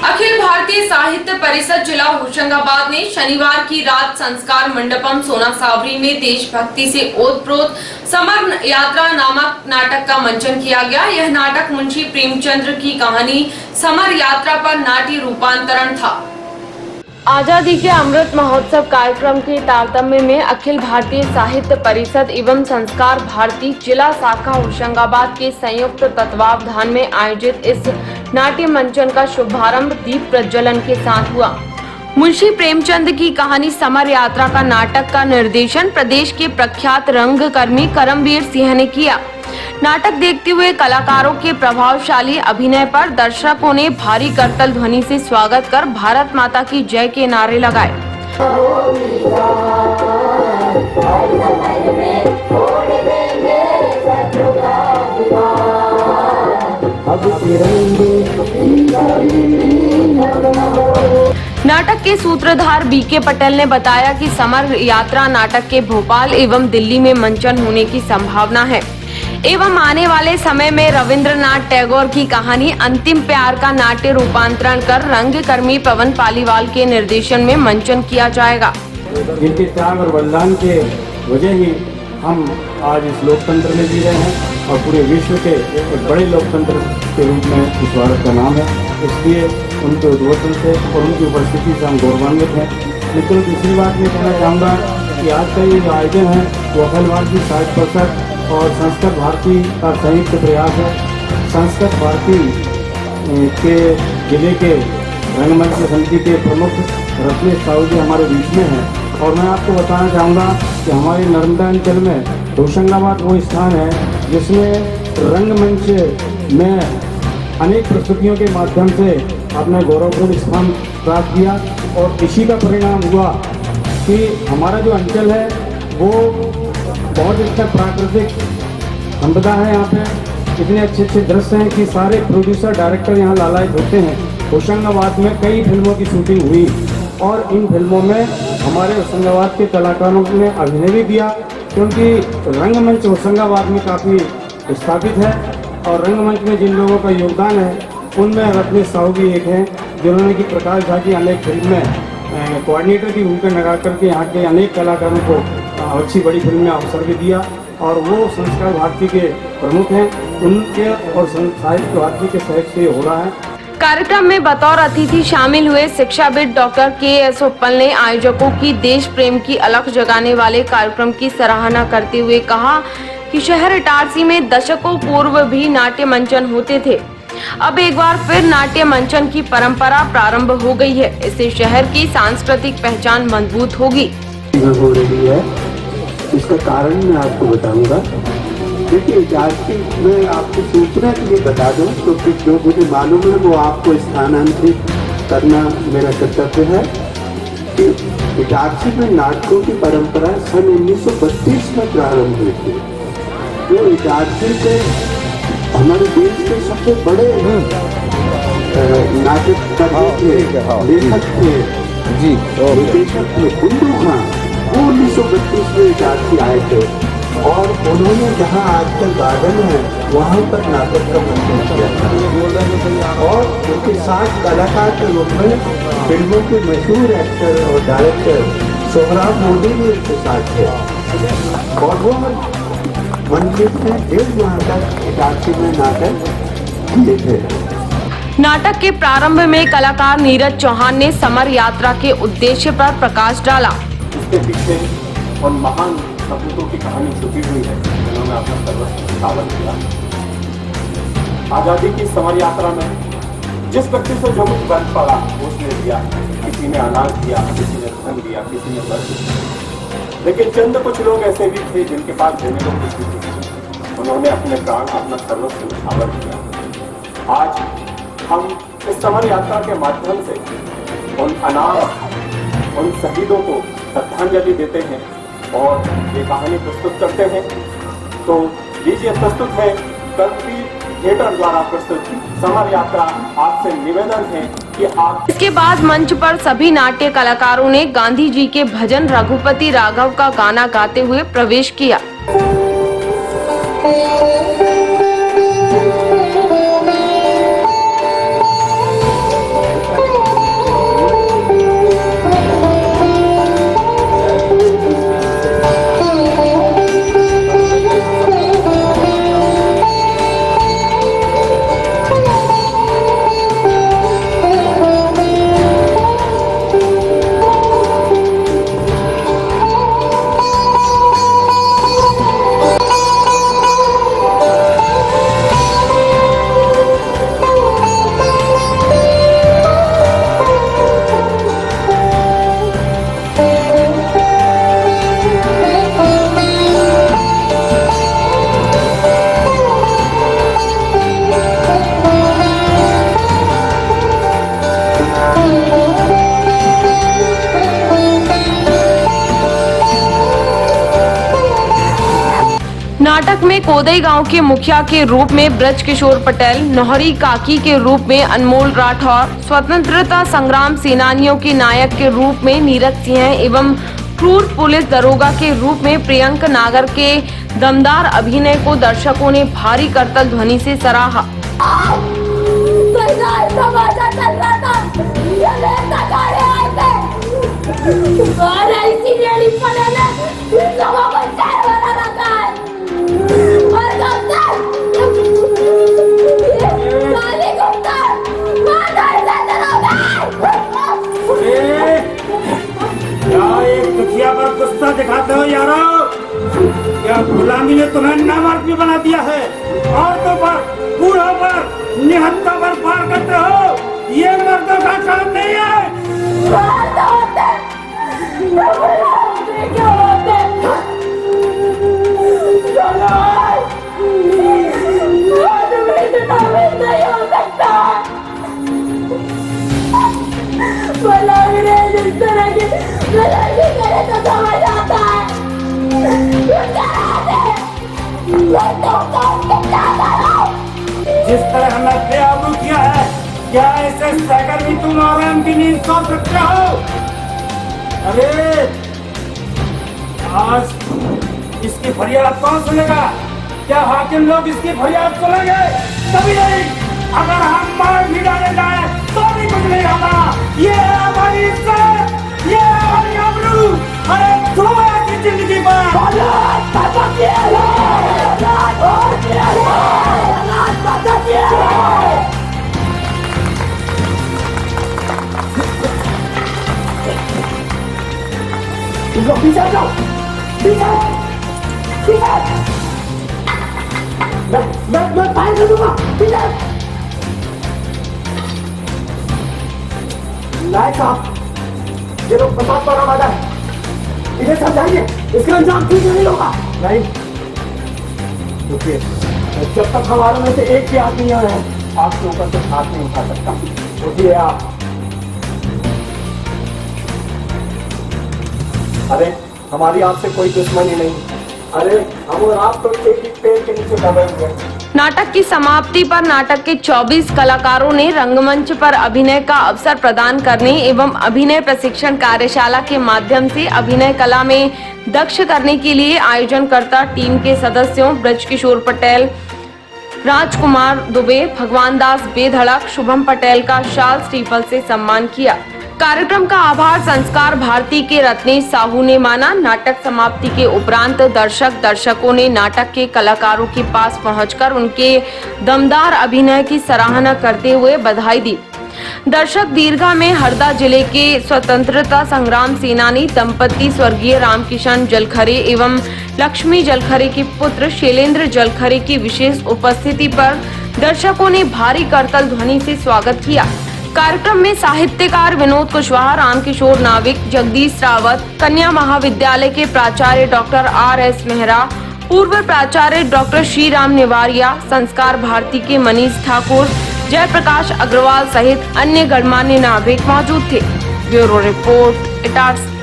अखिल भारतीय साहित्य परिषद जिला होशंगाबाद ने शनिवार की रात संस्कार मंडपम सोना सावरी में देशभक्ति से ओतप्रोत समर यात्रा नामक नाटक का मंचन किया गया। यह नाटक मुंशी प्रेमचंद की कहानी समर यात्रा पर नाट्य रूपांतरण था। आजादी के अमृत महोत्सव कार्यक्रम के तारतम्य में अखिल भारतीय साहित्य परिषद एवं संस्कार भारती जिला शाखा होशंगाबाद के संयुक्त तत्वावधान में आयोजित इस नाट्य मंचन का शुभारंभ दीप प्रज्वलन के साथ हुआ। मुंशी प्रेमचंद की कहानी समर यात्रा का नाटक का निर्देशन प्रदेश के प्रख्यात रंगकर्मी करमवीर सिंह ने किया। नाटक देखते हुए कलाकारों के प्रभावशाली अभिनय पर दर्शकों ने भारी करतल ध्वनि से स्वागत कर भारत माता की जय के नारे लगाए। नाटक के सूत्रधार बीके पटेल ने बताया कि समर यात्रा नाटक के भोपाल एवं दिल्ली में मंचन होने की संभावना है एवं आने वाले समय में रविंद्रनाथ टैगोर की कहानी अंतिम प्यार का नाट्य रूपांतरण कर रंगकर्मी पवन पालीवाल के निर्देशन में मंचन किया जाएगा। जिनके त्याग और बलिदान के वजह ही हम आज इस लोकतंत्र में जी रहे हैं और पूरे विश्व के एक बड़े लोकतंत्र के रूप में इस भारत का नाम है। इसलिए उनके उद्बोधन से और उनकी उपस्थिति से हम गौरवान्वित हैं। लेकिन दूसरी बात मैं कहना चाहूँगा कि आज का ये जो आयोजन है वो अखिल भारतीय साहित्य परिषद और संस्कृत भारती का संयुक्त प्रयास है। संस्कृत भारती के जिले के रंगमंच समिति के प्रमुख रत्नेश साहू जी हमारे बीच में हैं और मैं आपको बताना चाहूँगा कि हमारे नर्मदा अंचल में होशंगाबाद वो स्थान है जिसमें रंगमंच में अनेक प्रस्तुतियों के माध्यम से अपने गौरवपूर्ण स्थान प्राप्त किया और इसी का परिणाम हुआ कि हमारा जो अंचल है वो बहुत अच्छा प्राकृतिक संपदा है। यहाँ पे इतने अच्छे अच्छे दृश्य हैं कि सारे प्रोड्यूसर डायरेक्टर यहाँ लालायित होते हैं। होशंगाबाद में कई फिल्मों की शूटिंग हुई और इन फिल्मों में हमारे होशंगाबाद के कलाकारों ने अभिनय भी दिया क्योंकि रंगमंच होशंगाबाद में काफ़ी स्थापित है और रंगमंच में जिन लोगों का योगदान है उनमें रत्नेश साहू भी एक हैं जिन्होंने कि प्रकाश झा की अनेक फिल्म में कोऑर्डिनेटर की भूमिका निभा करके यहाँ के अनेक कलाकारों को अच्छी बड़ी फिल्म में अवसर भी दिया और वो संस्कार भारती के प्रमुख हैं। उनके और साहित्य भारती के सहयोग से हो रहा है। कार्यक्रम में बतौर अतिथि शामिल हुए शिक्षाविद डॉक्टर के.एस. उप्पल ने आयोजकों की देश प्रेम की अलख जगाने वाले कार्यक्रम की सराहना करते हुए कहा कि शहर इटारसी में दशकों पूर्व भी नाट्य मंचन होते थे। अब एक बार फिर नाट्य मंचन की परंपरा प्रारंभ हो गई है। इससे शहर की सांस्कृतिक पहचान मजबूत होगी। हो रही है इसका कारण मैं आपको बताऊंगा। देखिए इटारसी में आपको सूचना के लिए बता दूं तो फिर जो मुझे मालूम है वो आपको स्थानांतरित करना मेरा कर्तव्य है कि इटारसी में नाटकों की परंपरा सन 1932 में प्रारंभ हुई थी। जो इटारसी के हमारे देश के सबसे बड़े नाटककार थे, लेखक थे, निर्देशक थे गुंडू खां, वो 1932 में इटारसी आए थे और उन्होंने जहाँ आजकल गार्डन है वहाँ पर नाटक का मंचन किया था और उनके साथ कलाकार के रूप में फिल्मों के मशहूर एक्टर और डायरेक्टर सोहराब मोदी भी उनके साथ थे और वो मंदिर में 1.5 माह तक इटारसी में नाटक किए थे। नाटक के प्रारंभ में कलाकार नीरज चौहान ने समर यात्रा के उद्देश्य पर प्रकाश डाला। इसके पीछे और महान सपूतों की कहानी छुपी हुई है जिन्होंने अपना सर्वस्व न्यौछावर किया। आजादी की समर यात्रा में जिस व्यक्ति से जो कुछ बन पड़ा उसने दिया। किसी ने अनाज दिया, किसी ने धन दिया, किसी ने वस्त्र दिया, लेकिन चंद कुछ लोग ऐसे भी थे जिनके पास देने को कुछ नहीं था। उन्होंने अपने प्राण, अपना सर्वस्व न्यौछावर किया। आज हम इस समर यात्रा के माध्यम से उन अनाथ, उन शहीदों को श्रद्धांजलि देते हैं और ये कहानी प्रस्तुत करते हैं। तो लीजिए प्रस्तुत है कर्मवीर थिएटर द्वारा प्रस्तुत समर यात्रा। आपसे निवेदन है कि आप। इसके बाद मंच पर सभी नाट्य कलाकारों ने गांधी जी के भजन रघुपति राघव का गाना गाते हुए प्रवेश किया। लोदई गांव के मुखिया के रूप में ब्रज किशोर पटेल, नौहरी काकी के रूप में अनमोल राठौर, स्वतंत्रता संग्राम सेनानियों के नायक के रूप में नीरज सिंह एवं क्रूर पुलिस दरोगा के रूप में प्रियंक नागर के दमदार अभिनय को दर्शकों ने भारी करतल ध्वनि से सराहा। पर गुस्सा दिखाते हो यारो, क्या गुलामी ने तुम्हें नामर्द बना दिया है? औरतों पर, बूढ़ों पर, निहत्तों पर फाड़ करते हो, ये मर्दों का काम नहीं है। जिस तरह हमने बेआबरू किया है, क्या ऐसे सहकर भी तुम आराम की नींद सो सकते हो? अरे आज इसकी फरियाद कौन सुनेगा? क्या हाकिम लोग इसकी फरियाद सुनेंगे? कभी नहीं। अगर हम मार भी डाले जाए तो भी कुछ नहीं होगा। ये है हमारी इज्जत, ये है हमारी आबरू। अरे धुआं की जिंदगी पर पीछे जाओ, मैं फायर कर दूंगा। पीछे नायक साहब, ये लोग प्रसाद पर आवाज है, इन्हें समझाइए, इसका अंजाम ठीक नहीं होगा। नहीं देखिए, जब तक हमारे में से एक भी आदमी है, आपके ऊपर से हाथ नहीं उठा सकता। उठिए आप। अरे हमारी आपसे कोई दुश्मनी नहीं। अरे हम और आप तो एक ही पेड़ के नीचे दबे हुए। नाटक की समाप्ति पर नाटक के 24 कलाकारों ने रंगमंच पर अभिनय का अवसर प्रदान करने एवं अभिनय प्रशिक्षण कार्यशाला के माध्यम से अभिनय कला में दक्ष करने के लिए आयोजनकर्ता टीम के सदस्यों ब्रज किशोर पटेल, राजकुमार दुबे, भगवान दास बेधड़क, शुभम पटेल का शाल स्टीफल से सम्मान किया। कार्यक्रम का आभार संस्कार भारती के रत्नेश साहू ने माना। नाटक समाप्ति के उपरांत दर्शकों ने नाटक के कलाकारों के पास पहुंचकर उनके दमदार अभिनय की सराहना करते हुए बधाई दी। दर्शक दीर्घा में हरदा जिले के स्वतंत्रता संग्राम सेनानी दंपति स्वर्गीय रामकिशन जलखरे एवं लक्ष्मी जलखरे के पुत्र शैलेंद्र जलखरे की विशेष उपस्थिति पर दर्शकों ने भारी करतल ध्वनि से स्वागत किया। कार्यक्रम में साहित्यकार विनोद कुशवाहा, रामकिशोर नाविक, जगदीश रावत, कन्या महाविद्यालय के प्राचार्य डॉक्टर RS मेहरा, पूर्व प्राचार्य डॉक्टर श्रीराम नेवारिया, संस्कार भारती के मनीष ठाकुर, जयप्रकाश अग्रवाल सहित अन्य गणमान्य नागरिक मौजूद थे। Bureau report, इटार्स।